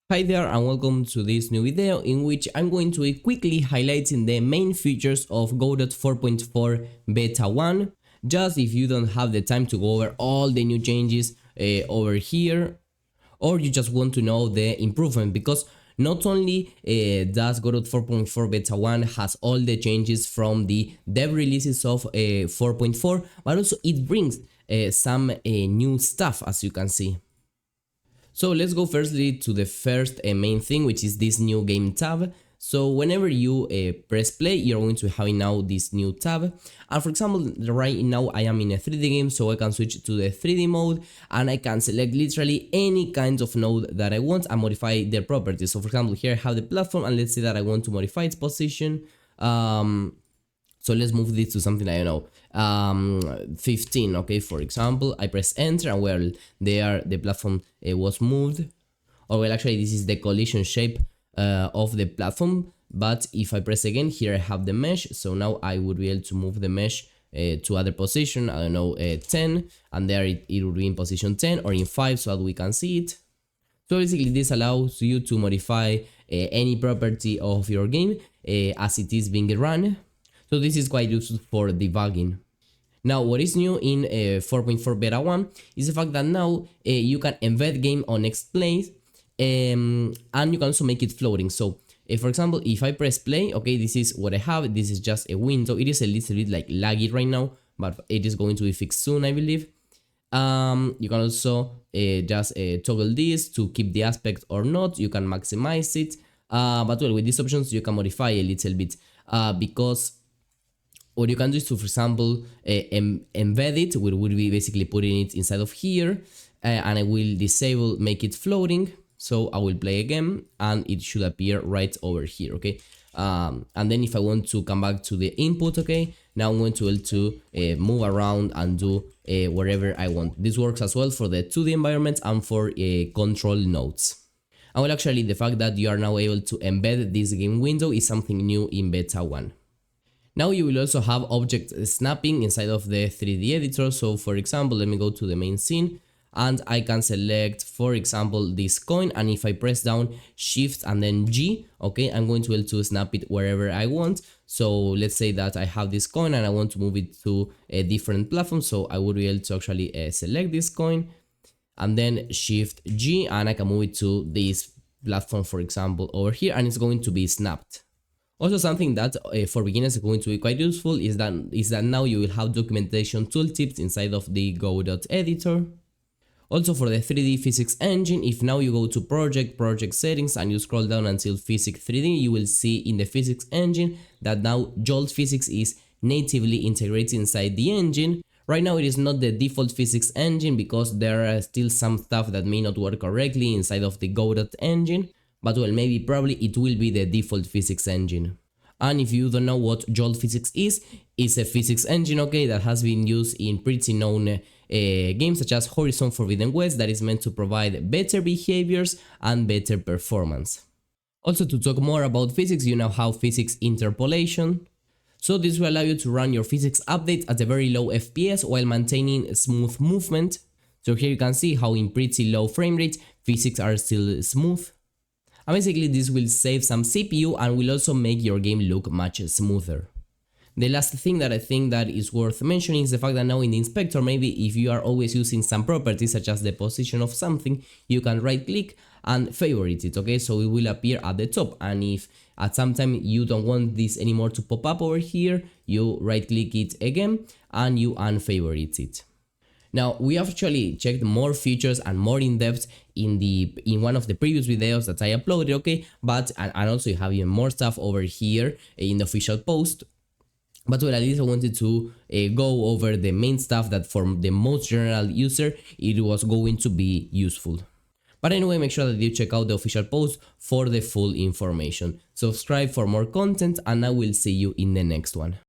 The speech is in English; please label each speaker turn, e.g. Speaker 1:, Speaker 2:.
Speaker 1: Hi there and welcome to this new video in which I'm going to be quickly highlighting the main features of Godot 4.4 Beta 1. Just if you don't have the time to go over all the new changes over here, or you just want to know the improvement, because not only does Godot 4.4 Beta 1 has all the changes from the dev releases of 4.4, but also it brings some new stuff, as you can see. So let's go firstly to the first main thing, which is this new game tab. So whenever you press play, you're going to have now this new tab. And for example, right now I am in a 3D game, so I can switch to the 3D mode and I can select literally any kind of node that I want and modify their properties. So for example, here I have the platform, and let's say that I want to modify its position. So let's move this to something, I don't know, 15, okay, for example. I press enter and well, there the platform was moved. Or well, actually this is the collision shape of the platform, but if I press again, here I have the mesh, so now I would be able to move the mesh to other position, I don't know, 10, and there it would be in position 10 or in 5 so that we can see it. So basically this allows you to modify any property of your game as it is being run. So this is quite useful for debugging. Now what is new in 4.4 Beta 1 is the fact that now you can embed game on next place, and you can also make it floating. So for example, if I press play, okay, this is what I have. This is just a window. It is a little bit like laggy right now, but it is going to be fixed soon, I believe. You can also just toggle this to keep the aspect or not. You can maximize it, but well, with these options you can modify a little bit, because what you can do is to, for example, embed it. We would be basically putting it inside of here, and I will disable make it floating. So I will play again and it should appear right over here, okay? And then if I want to come back to the input, okay, now I'm going to be able to move around and do whatever I want. This works as well for the 2D environment and for control nodes. And well, actually the fact that you are now able to embed this game window is something new in Beta 1. Now you will also have object snapping inside of the 3D editor. So for example, let me go to the main scene and I can select, for example, this coin, and if I press down Shift and then G, okay, I'm going to be able to snap it wherever I want. So let's say that I have this coin and I want to move it to a different platform, so I would be able to actually select this coin and then Shift G, and I can move it to this platform, for example, over here, and it's going to be snapped. Also, something that for beginners is going to be quite useful is that now you will have documentation tooltips inside of the Godot editor. Also for the 3D physics engine, if now you go to project settings and you scroll down until physics 3D, you will see in the physics engine that now Jolt physics is natively integrated inside the engine. Right now it is not the default physics engine because there are still some stuff that may not work correctly inside of the Godot engine. But well, maybe probably it will be the default physics engine. And if you don't know what Jolt physics is, it's a physics engine, okay, that has been used in pretty known games such as Horizon Forbidden West, that is meant to provide better behaviors and better performance. Also, to talk more about physics, you now have physics interpolation. So this will allow you to run your physics updates at a very low FPS while maintaining smooth movement. So here you can see how in pretty low frame rate physics are still smooth. And basically this will save some CPU and will also make your game look much smoother. The last thing that I think that is worth mentioning is the fact that now in the inspector, maybe if you are always using some properties such as the position of something, you can right click and favorite it, okay, so it will appear at the top. And if at some time you don't want this anymore to pop up over here, you right click it again and you unfavorite it. Now we have actually checked more features and more in depth in one of the previous videos that I uploaded, okay, but and also you have even more stuff over here in the official post. But well, at least I wanted to go over the main stuff that for the most general user it was going to be useful. But anyway, make sure that you check out the official post for the full information. Subscribe for more content and I will see you in the next one.